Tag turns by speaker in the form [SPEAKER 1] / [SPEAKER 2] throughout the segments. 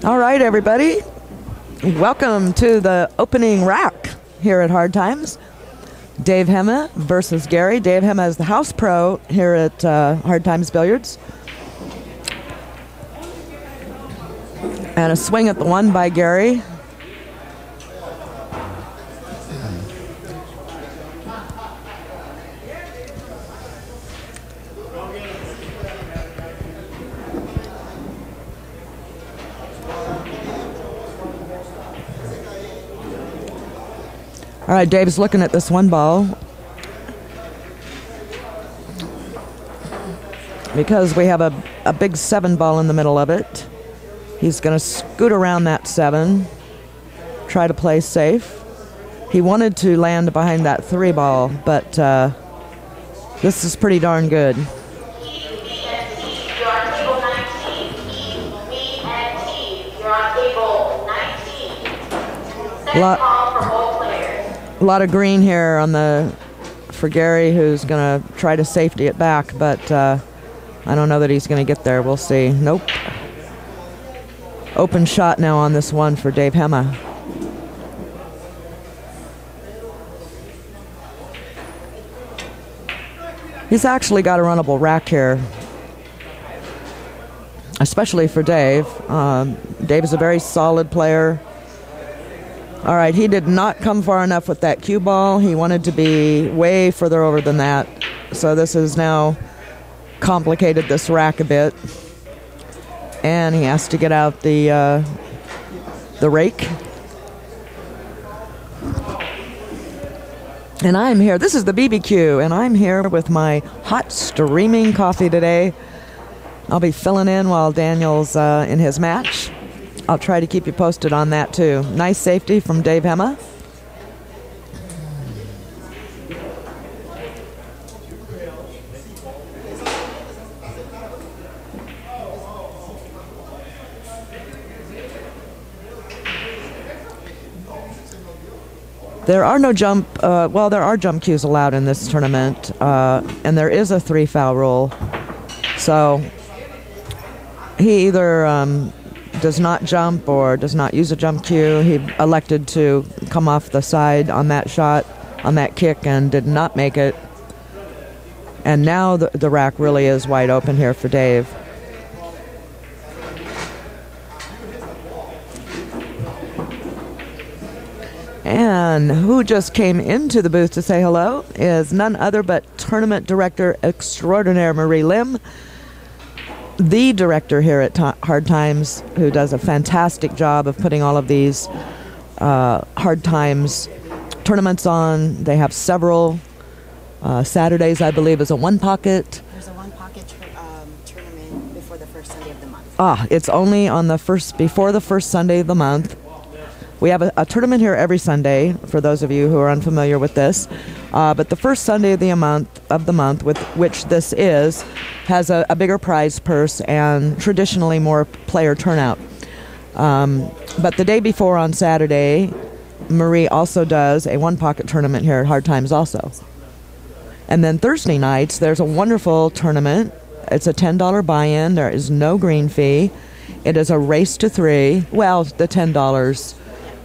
[SPEAKER 1] All right, everybody. Welcome to the opening rack here at Hard Times. Dave Hemmah versus Gary. Dave Hemmah is the house pro here at Hard Times Billiards. And a swing at the one by Gary. All right, Dave's looking at this one ball. Because we have a big 7 ball in the middle of it. He's going to scoot around that 7, try to play safe. He wanted to land behind that 3 ball, but this is pretty darn good. A lot of green here on for Gary, who's going to try to safety it back, but I don't know that he's going to get there. We'll see. Nope. Open shot now on this one for Dave Hemmah. He's actually got a runnable rack here, especially for Dave. Dave is a very solid player. All right, he did not come far enough with that cue ball. He wanted to be way further over than that. So this has now complicated this rack a bit. And he has to get out the rake. And I'm here. This is the BBQ, and I'm here with my hot steaming coffee today. I'll be filling in while Daniel's in his match. I'll try to keep you posted on that too. Nice safety from Dave Hemmah. There are no jump, well, there are jump cues allowed in this tournament, and there is a 3-foul rule. So he either does not jump or does not use a jump cue. He elected to come off the side on that shot, on that kick, and did not make it. And now the rack really is wide open here for Dave. And who just came into the booth to say hello is none other but Tournament Director Extraordinaire Marie Lim, the director here at Hard Times, who does a fantastic job of putting all of these Hard Times tournaments on. They have several. Saturdays, I believe, is a one pocket.
[SPEAKER 2] There's a one pocket tournament before the first Sunday of the month.
[SPEAKER 1] It's only on before the first Sunday of the month. We have a tournament here every Sunday, for those of you who are unfamiliar with this. But the first Sunday of the month, with which this is, has a bigger prize purse and traditionally more player turnout. But the day before on Saturday, Marie also does a one-pocket tournament here at Hard Times also. And then Thursday nights, there's a wonderful tournament. It's a $10 buy-in. There is no green fee. It is a race to 3. Well, the $10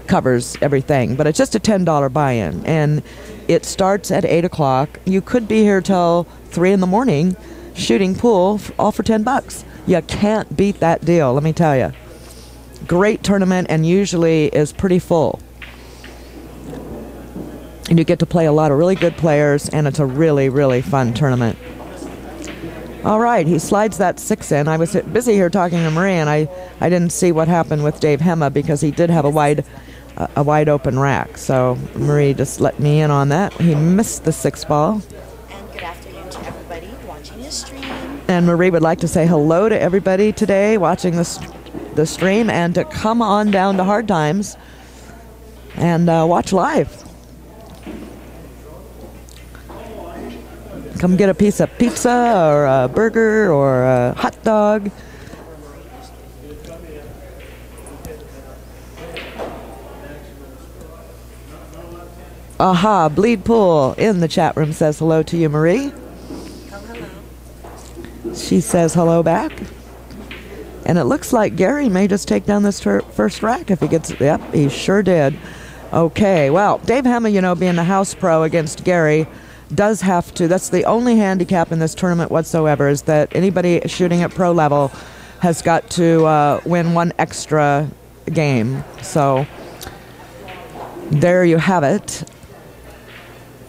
[SPEAKER 1] covers everything, but it's just a $10 buy-in, and it starts at 8 o'clock. You could be here till 3 in the morning shooting pool, all for $10. You can't beat that deal, let me tell you. Great tournament, and usually is pretty full. And you get to play a lot of really good players, and it's a really, really fun tournament. All right, he slides that 6 in. I was busy here talking to Marie, and I didn't see what happened with Dave Hemmah because he did have a wide open rack. So Marie just let me in on that. He missed the 6 ball.
[SPEAKER 2] And good afternoon to everybody watching the stream.
[SPEAKER 1] And Marie would like to say hello to everybody today watching the stream, and to come on down to Hard Times and watch live. Come get a piece of pizza or a burger or a hot dog. Aha, Bleed Pool in the chat room says hello to you, Marie.
[SPEAKER 2] Oh, hello.
[SPEAKER 1] She says hello back. And it looks like Gary may just take down this first rack if he gets it. Yep, he sure did. Okay, well, Dave Hemmah, you know, being the house pro against Gary, does have to, that's the only handicap in this tournament whatsoever, is that anybody shooting at pro level has got to win one extra game. So there you have it.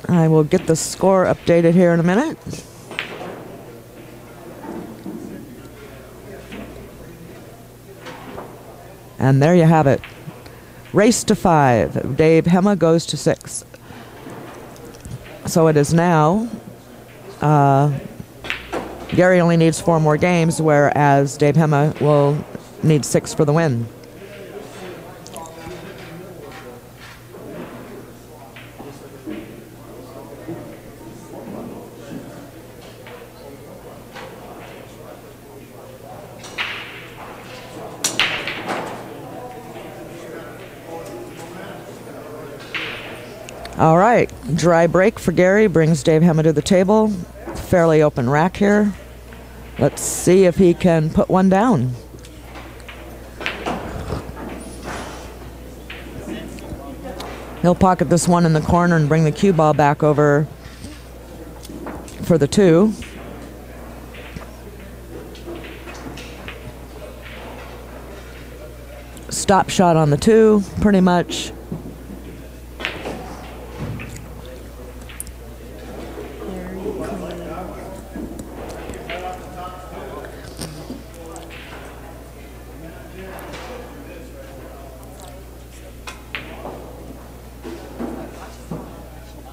[SPEAKER 1] I will get the score updated here in a minute. And there you have it. Race to 5. Dave Hemmah goes to 6. So it is now, Gary only needs 4 more games, whereas Dave Hemmah will need 6 for the win. All right, dry break for Gary brings Dave Hemmah to the table. Fairly open rack here. Let's see if he can put one down. He'll pocket this one in the corner and bring the cue ball back over for the 2. Stop shot on the 2, pretty much.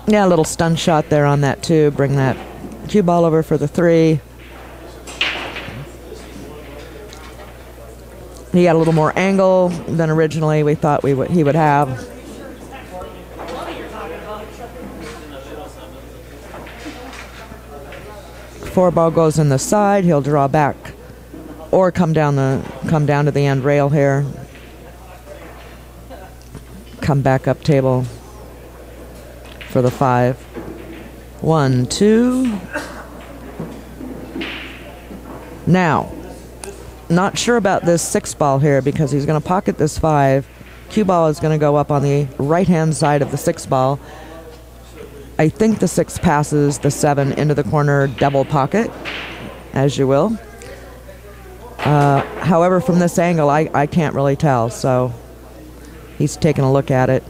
[SPEAKER 1] Yeah, a little stun shot there on that 2. Bring that cue ball over for the 3. He got a little more angle than originally we thought he would have. Four ball goes in the side. He'll draw back or come down to the end rail here. Come back up table for the 5. 1, 2. Now, not sure about this 6 ball here because he's going to pocket this 5. Cue ball is going to go up on the right-hand side of the 6 ball. I think the 6 passes the 7 into the corner double pocket, as you will. However, from this angle, I can't really tell, so he's taking a look at it.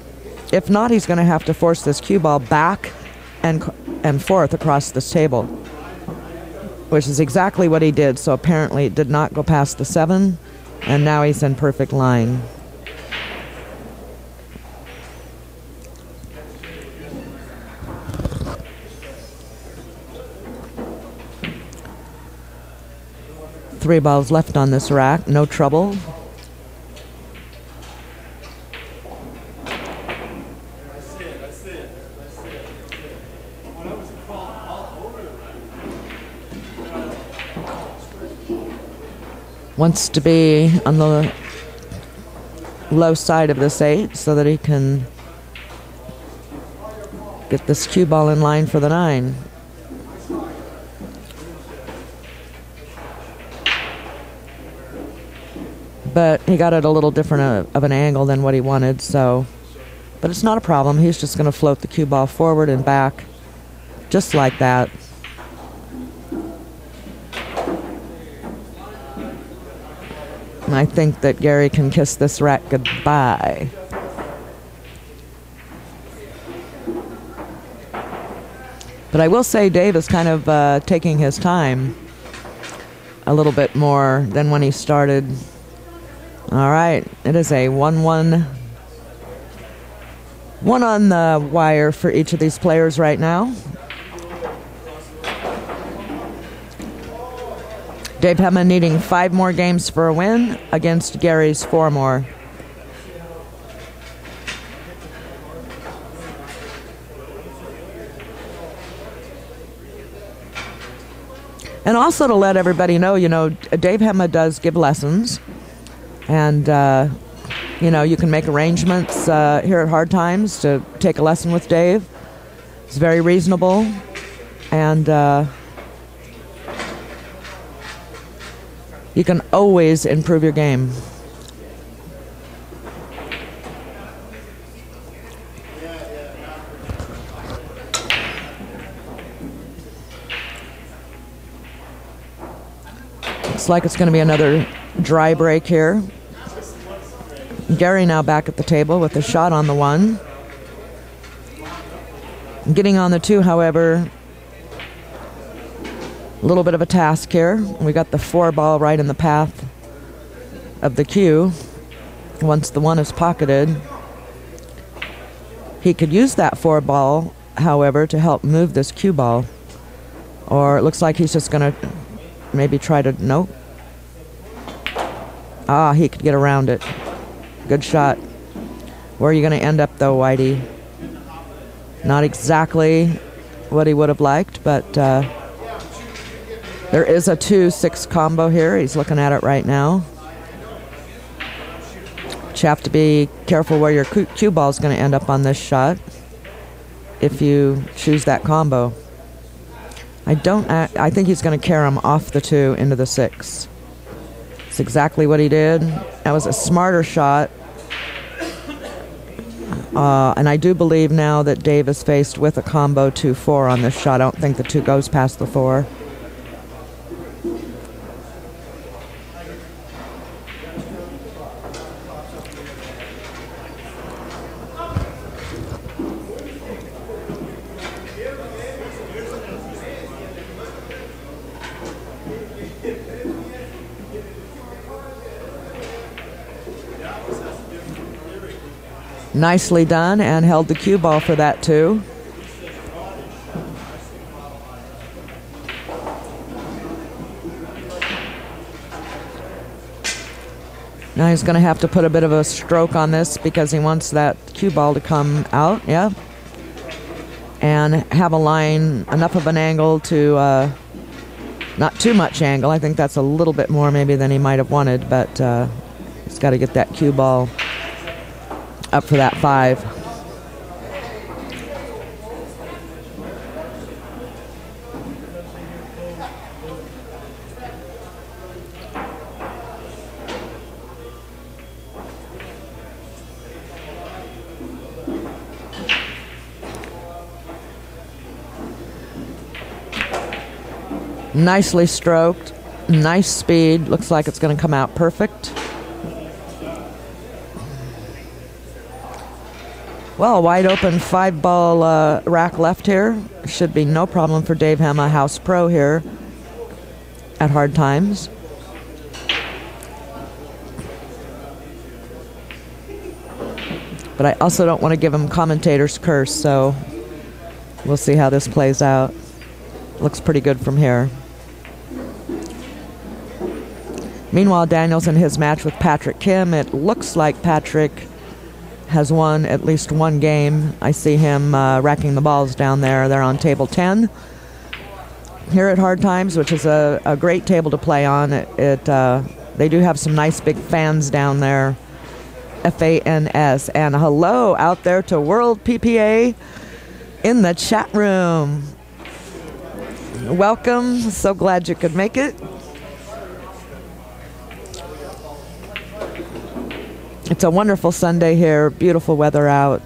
[SPEAKER 1] If not, he's going to have to force this cue ball back and forth across this table, which is exactly what he did. So apparently it did not go past the 7, and now he's in perfect line. Three balls left on this rack, no trouble. Wants to be on the low side of this 8 so that he can get this cue ball in line for the 9. But he got it a little different of an angle than what he wanted, so. But it's not a problem. He's just going to float the cue ball forward and back, just like that. And I think that Gary can kiss this rack goodbye. But I will say Dave is kind of taking his time a little bit more than when he started. All right, it is a 1-1. One on the wire for each of these players right now. Dave Hemmah needing 5 more games for a win against Gary's 4 more. And also to let everybody know, you know, Dave Hemmah does give lessons. And, you know, you can make arrangements here at Hard Times to take a lesson with Dave. It's very reasonable. And You can always improve your game. Looks like it's going to be another dry break here. Gary now back at the table with a shot on the 1. Getting on the 2, however, a little bit of a task here. We got the 4 ball right in the path of the cue. Once the 1 is pocketed, he could use that 4 ball, however, to help move this cue ball. Or it looks like he's just going to maybe try to, nope. Ah, he could get around it. Good shot. Where are you going to end up, though, Whitey? Not exactly what he would have liked, but there is a 2-6 combo here. He's looking at it right now. But you have to be careful where your cue ball is going to end up on this shot if you choose that combo. I think he's going to carry him off the 2 into the 6. That's exactly what he did. That was a smarter shot. And I do believe now that Dave is faced with a combo 2-4 on this shot. I don't think the 2 goes past the 4. Nicely done, and held the cue ball for that too. Now he's going to have to put a bit of a stroke on this because he wants that cue ball to come out, yeah. And have a line, enough of an angle to, not too much angle. I think that's a little bit more maybe than he might have wanted, but he's got to get that cue ball up for that 5. Nicely stroked, nice speed. Looks like it's going to come out perfect. Well, wide open 5-ball rack left here. Should be no problem for Dave Hemmah, house pro here at Hard Times. But I also don't want to give him commentator's curse, so we'll see how this plays out. Looks pretty good from here. Meanwhile, Daniel's in his match with Patrick Kim. It looks like Patrick has won at least one game. I see him racking the balls down there. They're on table 10 here at Hard Times, which is a great table to play on. They do have some nice big fans down there, FANS. And hello out there to World PPA in the chat room. Welcome. So glad you could make it. It's a wonderful Sunday here. Beautiful weather out.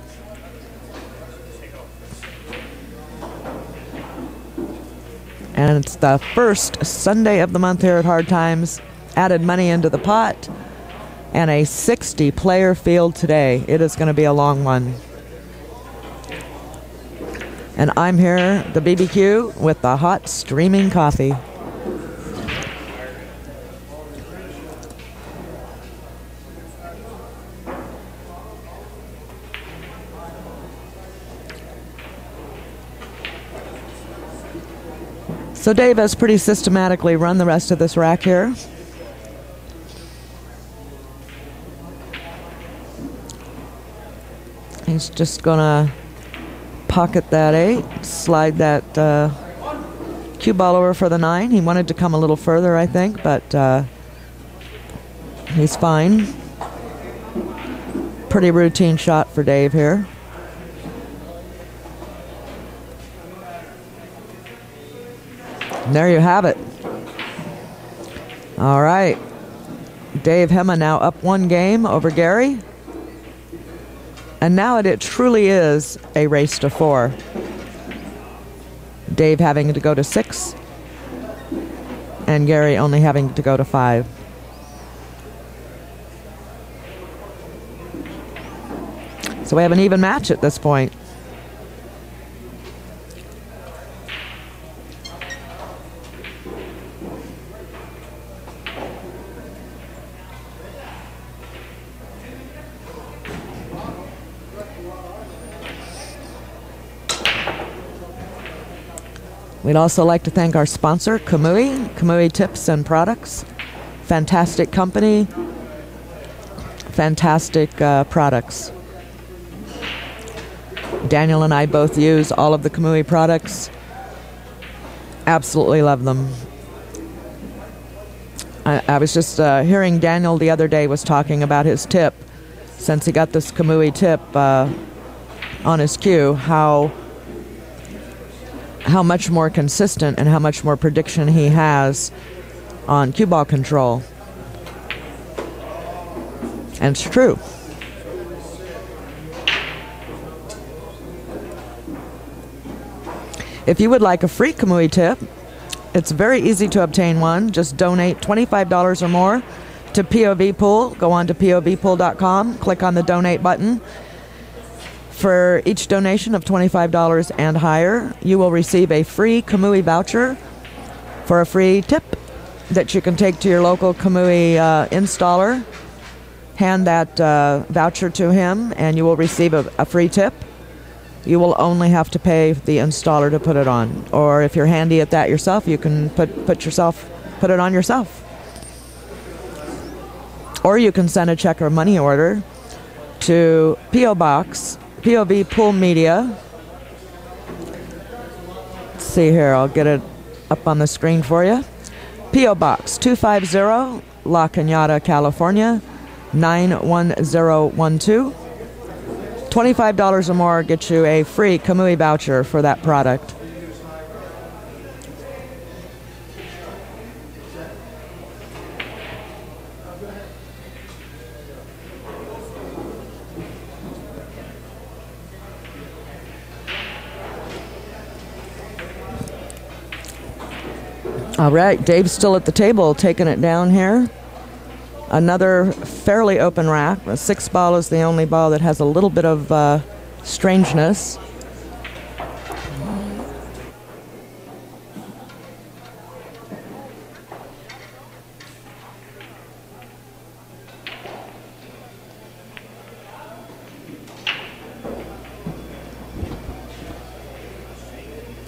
[SPEAKER 1] And it's the first Sunday of the month here at Hard Times. Added money into the pot. And a 60-player field today. It is going to be a long one. And I'm here, the BBQ, with the hot streaming coffee. So Dave has pretty systematically run the rest of this rack here. He's just gonna pocket that 8, slide that cue ball over for the 9. He wanted to come a little further, I think, but he's fine. Pretty routine shot for Dave here. And there you have it. All right. Dave Hemmah now up 1 game over Gary. And now it truly is a race to 4. Dave having to go to 6. And Gary only having to go to 5. So we have an even match at this point. We'd also like to thank our sponsor, Kamui Tips and Products. Fantastic company, fantastic products. Daniel and I both use all of the Kamui products. Absolutely love them. I was just hearing Daniel the other day was talking about his tip. Since he got this Kamui tip on his cue, how much more consistent and how much more prediction he has on cue ball control. And it's true. If you would like a free Kamui tip, it's very easy to obtain one. Just donate $25 or more to POV Pool. Go on to POVPOOL.com, click on the donate button. For each donation of $25 and higher, you will receive a free Kamui voucher for a free tip that you can take to your local Kamui installer. Hand that voucher to him and you will receive a free tip. You will only have to pay the installer to put it on. Or if you're handy at that yourself, you can put it on yourself. Or you can send a check or money order to P.O. Box, POV Pool Media. Let's see here, I'll get it up on the screen for you. P.O. Box 250, La Cañada, California, 91012. $25 or more gets you a free Kamui voucher for that product. All right, Dave's still at the table, taking it down here. Another fairly open rack. The 6 ball is the only ball that has a little bit of strangeness.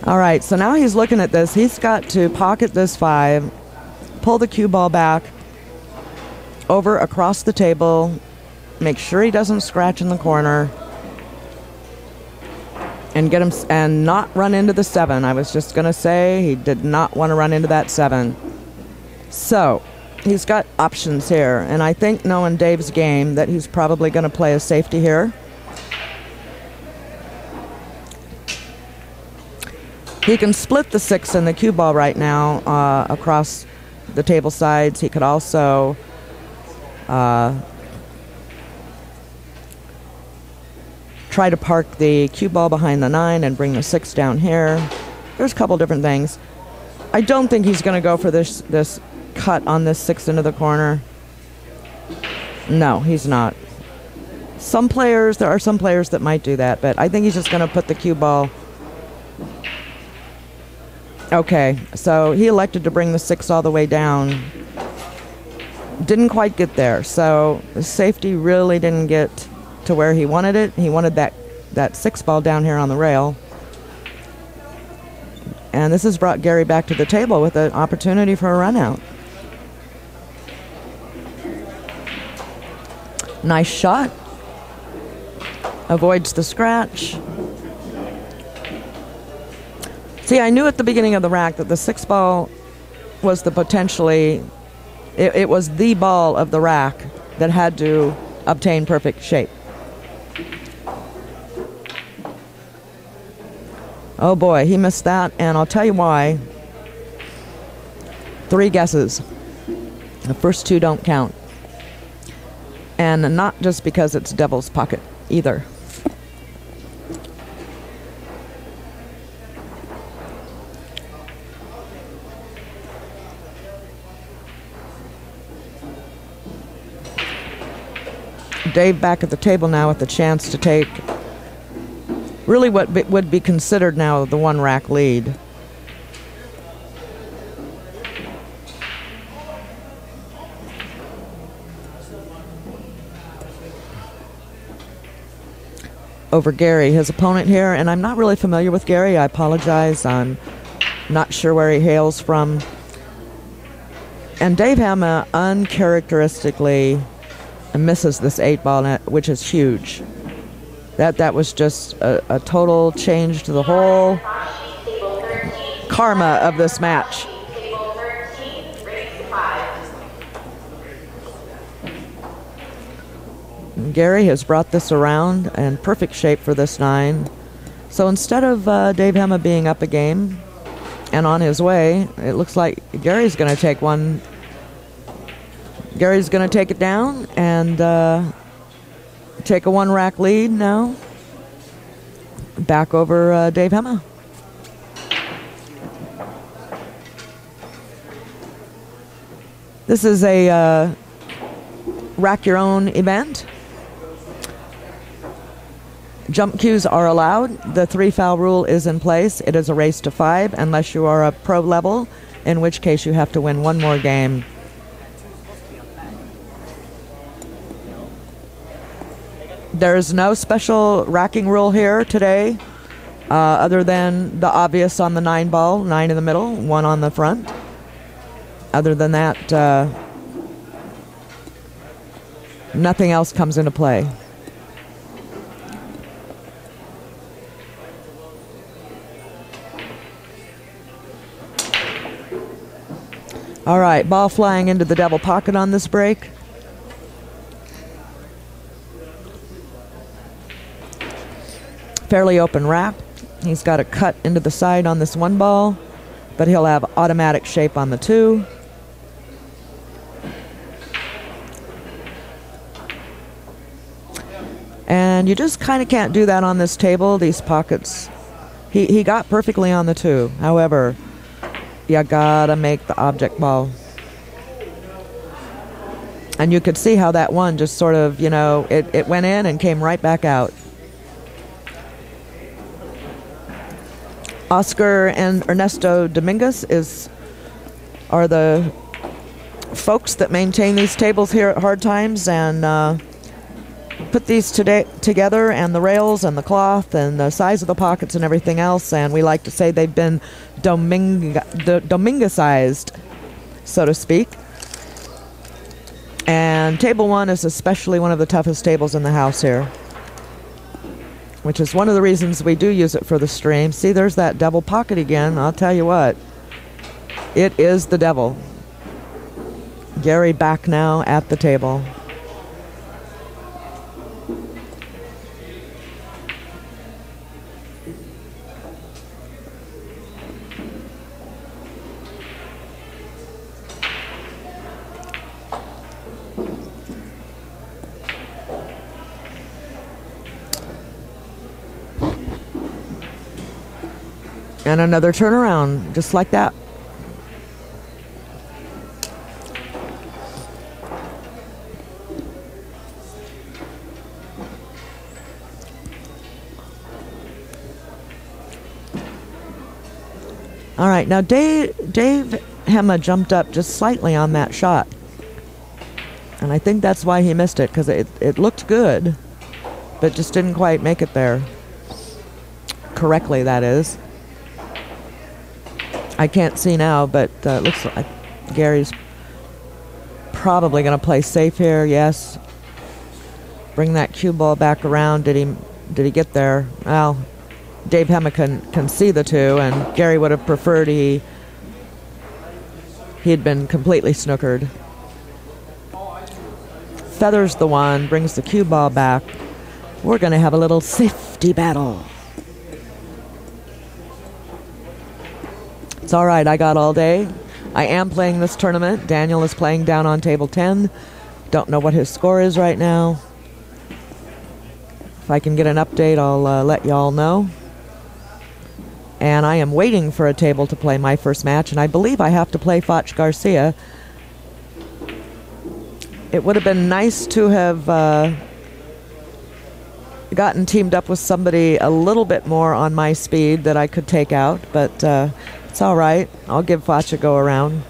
[SPEAKER 1] All right, so now he's looking at this. He's got to pocket this 5, pull the cue ball back, over across the table, make sure he doesn't scratch in the corner, and get him and not run into the 7. I was just gonna say he did not want to run into that 7. So he's got options here, and I think knowing Dave's game that he's probably going to play a safety here. He can split the 6 and the cue ball right now across the table sides. He could also try to park the cue ball behind the 9 and bring the 6 down here. There's a couple different things. I don't think he's going to go for this cut on this 6 into the corner. No, he's not. There are some players that might do that, but I think he's just going to put the cue ball. Okay, so he elected to bring the 6 all the way down. Didn't quite get there, so the safety really didn't get to where he wanted it. He wanted that 6 ball down here on the rail. And this has brought Gary back to the table with an opportunity for a run out. Nice shot. Avoids the scratch. See, I knew at the beginning of the rack that the 6 ball was it was the ball of the rack that had to obtain perfect shape. Oh boy, he missed that, and I'll tell you why. 3 guesses. The first two don't count. And not just because it's devil's pocket either. Dave back at the table now with the chance to take really what would be considered now the one rack lead. Over Gary, his opponent here, and I'm not really familiar with Gary. I apologize. I'm not sure where he hails from. And Dave Hemmah uncharacteristically misses this 8-ball net, which is huge. That was just a total change to the whole karma of this match. Gary has brought this around in perfect shape for this 9. So instead of Dave Hemmah being up a game and on his way, it looks like Gary's going to take one. Gary's going to take it down and take a 1-rack lead now. Back over Dave Hemmah. This is a rack your own event. Jump cues are allowed. The 3-foul rule is in place. It is a race to 5 unless you are a pro level, in which case you have to win one more game. There's no special racking rule here today, other than the obvious on the 9-ball, 9 in the middle, 1 on the front. Other than that, nothing else comes into play. All right, ball flying into the double pocket on this break. Fairly open rack. He's got a cut into the side on this 1 ball, but he'll have automatic shape on the 2. And you just kind of can't do that on this table. These pockets, he got perfectly on the 2. However, you gotta make the object ball. And you could see how that one just sort of, you know, it went in and came right back out. Oscar and Ernesto Dominguez are the folks that maintain these tables here at Hard Times and put these together, and the rails and the cloth and the size of the pockets and everything else. And we like to say they've been Dominguezized, so to speak. And table 1 is especially one of the toughest tables in the house here, which is one of the reasons we do use it for the stream. See, there's that double pocket again. I'll tell you what, it is the devil. Gary back now at the table. And another turnaround, just like that. All right, now Dave Hemmah jumped up just slightly on that shot. And I think that's why he missed it, because it looked good, but just didn't quite make it there. Correctly, that is. I can't see now, but it looks like Gary's probably going to play safe here. Yes. Bring that cue ball back around. Did he get there? Well, Dave Hemmah can see the 2, and Gary would have preferred he'd been completely snookered. Feathers the 1, brings the cue ball back. We're going to have a little safety battle. It's all right, I got all day. I am playing this tournament. Daniel is playing down on table 10. Don't know what his score is right now. If I can get an update, I'll let y'all know. And I am waiting for a table to play my first match, and I believe I have to play Foch Garcia. It would have been nice to have gotten teamed up with somebody a little bit more on my speed that I could take out, but it's all right. I'll give Foch a go around.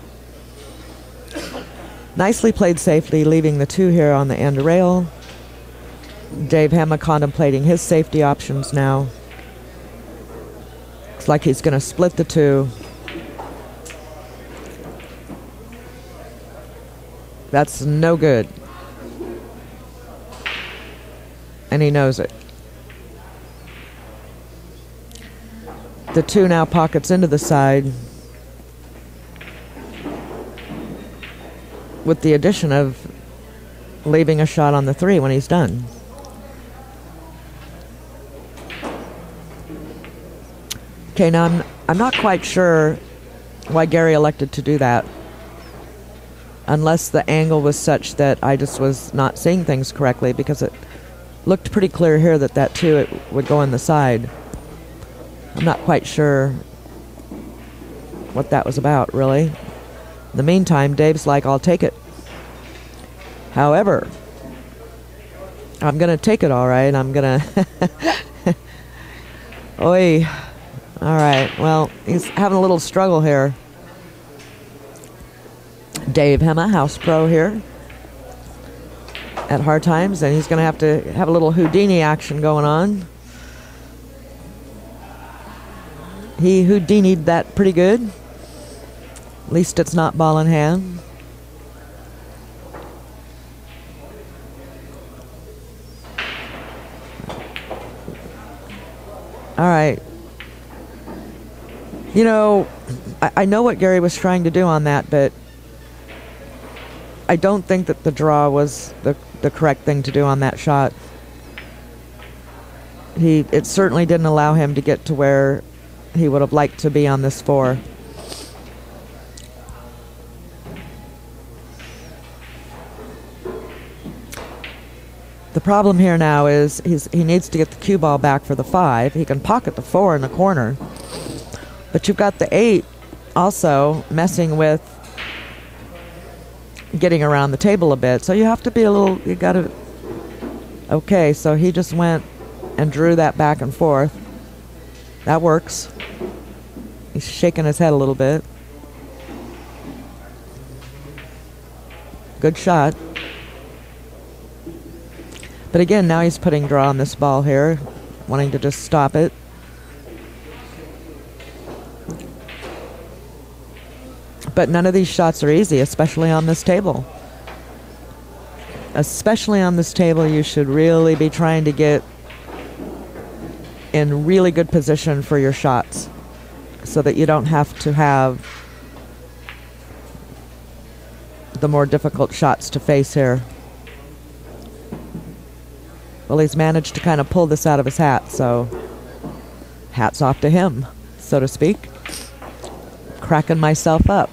[SPEAKER 1] Nicely played safely, leaving the 2 here on the end rail. Dave Hemmah contemplating his safety options now. Looks like he's going to split the 2. That's no good. And he knows it. The 2 now pockets into the side with the addition of leaving a shot on the 3 when he's done. Okay, now I'm not quite sure why Gary elected to do that, unless the angle was such that I just was not seeing things correctly, because it looked pretty clear here that that 2 it would go in the side. I'm not quite sure what that was about, really. In the meantime, Dave's like, I'll take it. However, I'm going to take it all right. I'm going to... Oi. All right. Well, he's having a little struggle here. Dave Hemmah, house pro here at Hard Times, and he's going to have a little Houdini action going on. He Houdini'd that pretty good. At least it's not ball in hand. All right. You know, I know what Gary was trying to do on that, but I don't think that the draw was the correct thing to do on that shot. It certainly didn't allow him to get to where he would have liked to be on this 4. The problem here now is he needs to get the cue ball back for the 5. He can pocket the 4 in the corner, but you've got the 8 also messing with getting around the table a bit. So you have to be a little, you got to, okay, so he just went and drew that back and forth. That works. He's shaking his head a little bit. Good shot. But again, now he's putting draw on this ball here, wanting to just stop it. But none of these shots are easy, especially on this table. Especially on this table, you should really be trying to get in really good position for your shots so that you don't have to have the more difficult shots to face here. Well, he's managed to kind of pull this out of his hat, so hats off to him, so to speak. Cracking myself up.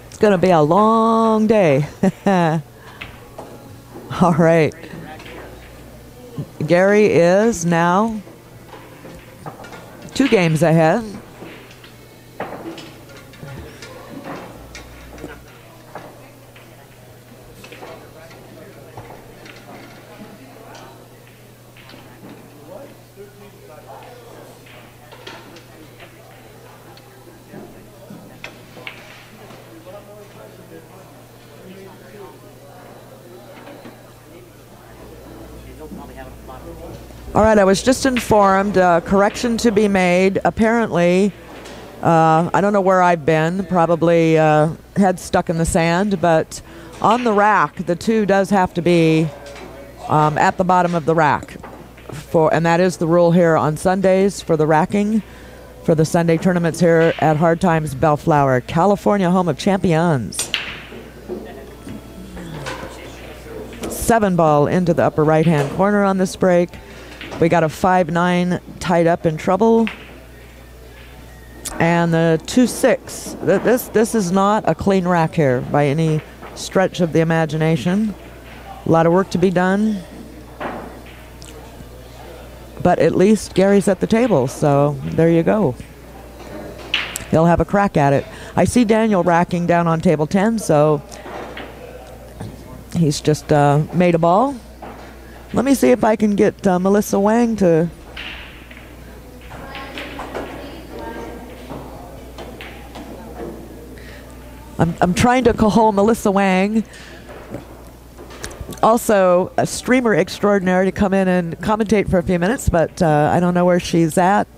[SPEAKER 1] It's going to be a long day. All right. Gary is now 2 games ahead. All right, I was just informed, correction to be made. Apparently, I don't know where I've been, probably head stuck in the sand, but on the rack, the 2 does have to be at the bottom of the rack. And that is the rule here on Sundays for the racking, for the Sunday tournaments here at Hard Times Bellflower, California, home of champions. 7 ball into the upper right-hand corner on this break. We got a 5-9 tied up in trouble. And the 2-6. This is not a clean rack here by any stretch of the imagination. A lot of work to be done. But at least Gary's at the table, so there you go. He'll have a crack at it. I see Daniel racking down on table 10, so he's just made a ball. Let me see if I can get Melissa Wang to... I'm trying to cajole Melissa Wang, also a streamer extraordinaire, to come in and commentate for a few minutes, but I don't know where she's at.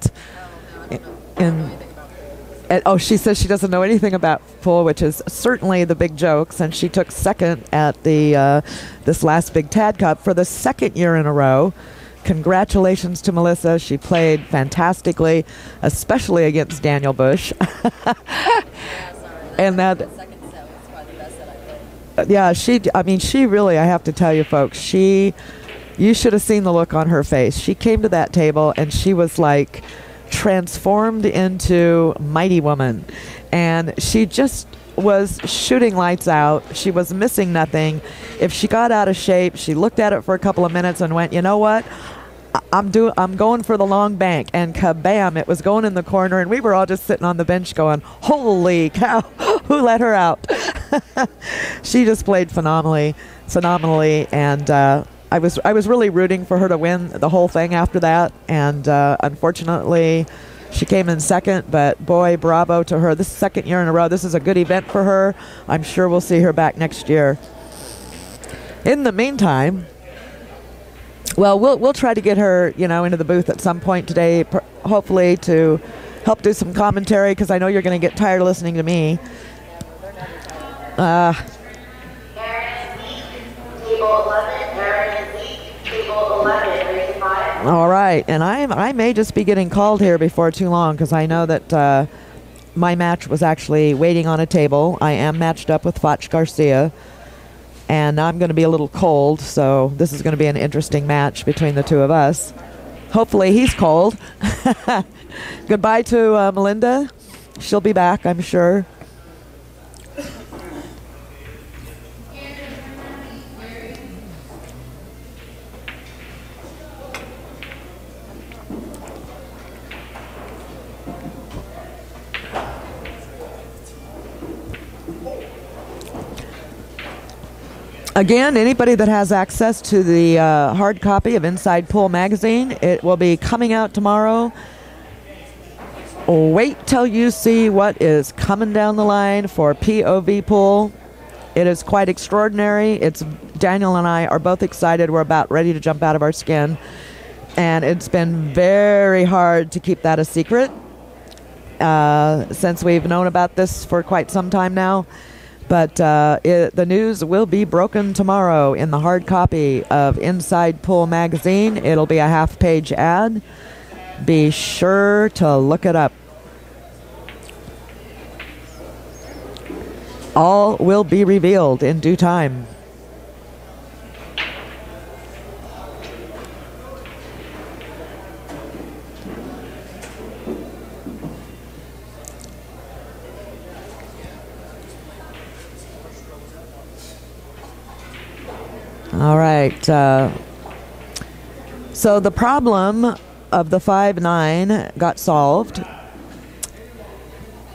[SPEAKER 1] Oh, she says she doesn't know anything about pool, which is certainly the big joke, since she took second at the this last Big Tad Cup for the second year in a row. Congratulations to Melissa. She played fantastically, especially against Daniel Busch. And that, yeah, she really, I have to tell you folks, you should have seen the look on her face. She came to that table and she was like transformed into Mighty Woman, and she just was shooting lights out. She was missing nothing. If she got out of shape, she looked at it for a couple of minutes and went, you know what? I'm going for the long bank, and kabam, it was going in the corner, and we were all just sitting on the bench going, holy cow, who let her out? She just played phenomenally, and I was really rooting for her to win the whole thing after that, and unfortunately she came in second, but boy, bravo to her. This is the second year in a row. This is a good event for her. I'm sure we'll see her back next year. In the meantime, well, we'll try to get her, into the booth at some point today, hopefully to help do some commentary, because I know you're going to get tired of listening to me. All right, and I may just be getting called here before too long, because I know that my match was actually waiting on a table. I am matched up with Foch Garcia, and I'm going to be a little cold, so this is going to be an interesting match between the two of us. Hopefully he's cold. Goodbye to Melinda. She'll be back, I'm sure. Again, anybody that has access to the hard copy of Inside Pool magazine, it will be coming out tomorrow. Wait till you see what is coming down the line for POV Pool. It is quite extraordinary. Daniel and I are both excited. We're about ready to jump out of our skin. And it's been very hard to keep that a secret since we've known about this for quite some time now. But the news will be broken tomorrow in the hard copy of Inside Pool magazine. It'll be a half-page ad. Be sure to look it up. All will be revealed in due time. All right. So the problem of the 5-9 got solved,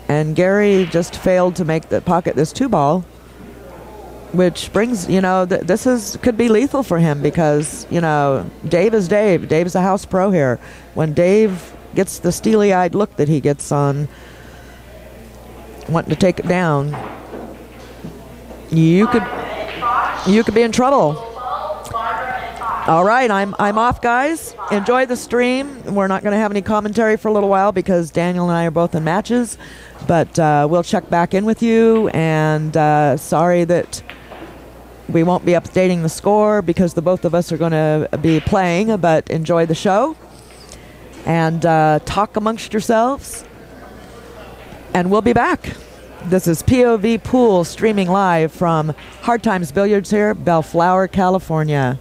[SPEAKER 1] and Gary just failed to make the pocket this 2-ball, which brings, this could be lethal for him, because, Dave is Dave. Dave's a house pro here. When Dave gets the steely-eyed look that he gets on wanting to take it down, you could be in trouble. All right, I'm off, guys. Enjoy the stream. We're not going to have any commentary for a little while because Daniel and I are both in matches, but we'll check back in with you. And sorry that we won't be updating the score because the both of us are going to be playing, but enjoy the show and talk amongst yourselves. And we'll be back. This is POV Pool streaming live from Hard Times Billiards here, Bellflower, California.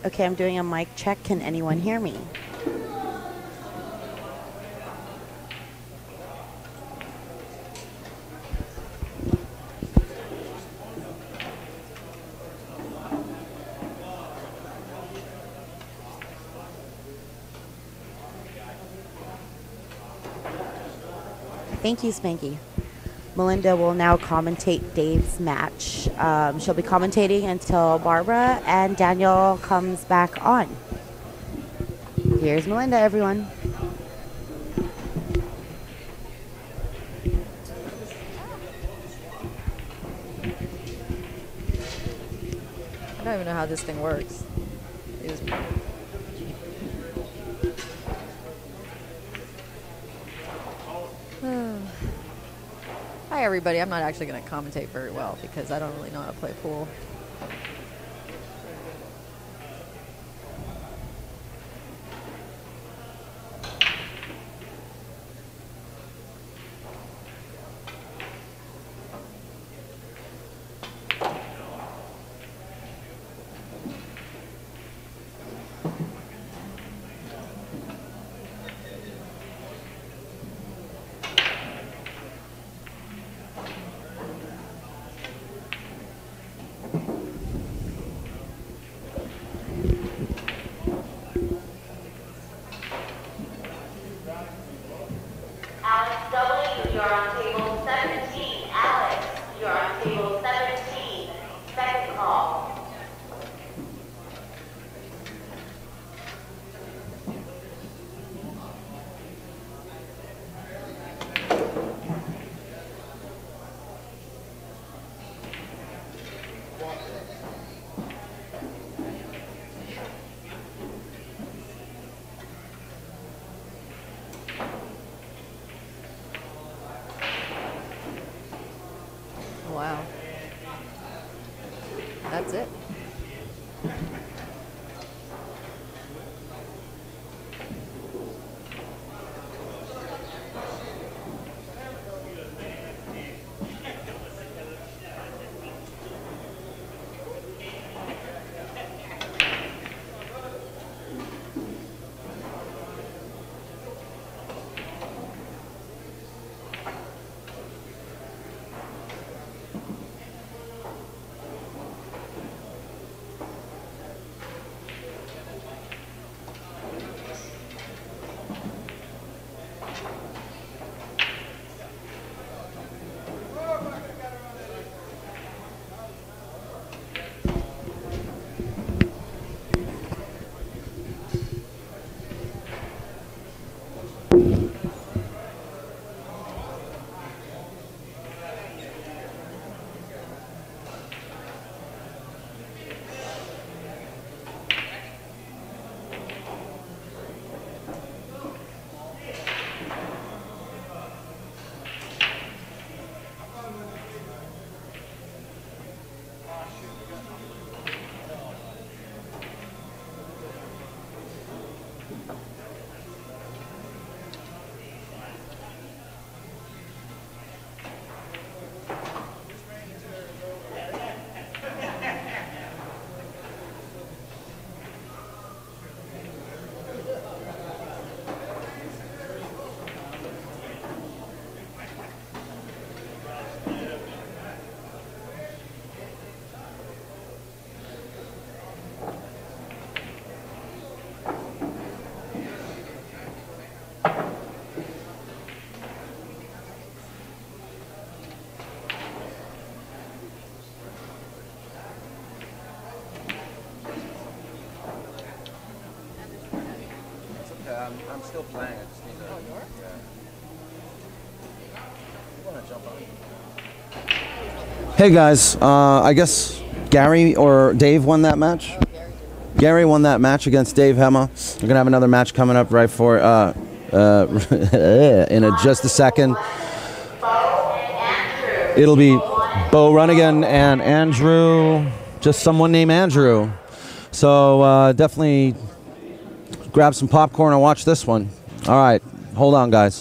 [SPEAKER 2] Okay, I'm doing a mic check. Can anyone hear me? Thank you, Spanky. Melinda will now commentate Dave's match. She'll be commentating until Barbara and Daniel comes back on. Here's Melinda, everyone.
[SPEAKER 3] even know how this thing works. It was Hi, everybody. I'm not actually going to commentate very well because I don't really know how to play pool. Wow. That's it.
[SPEAKER 4] I'm still playing. I just need to. Oh, you are? Yeah. You want to jump on? Hey guys, I guess Gary or Dave won that match. Oh, Gary won that match against Dave Hemmah. We're gonna have another match coming up right for in just a second. It'll be Bo Runnigan and Andrew, just someone named Andrew. So definitely grab some popcorn and watch this one. All right, hold on, guys.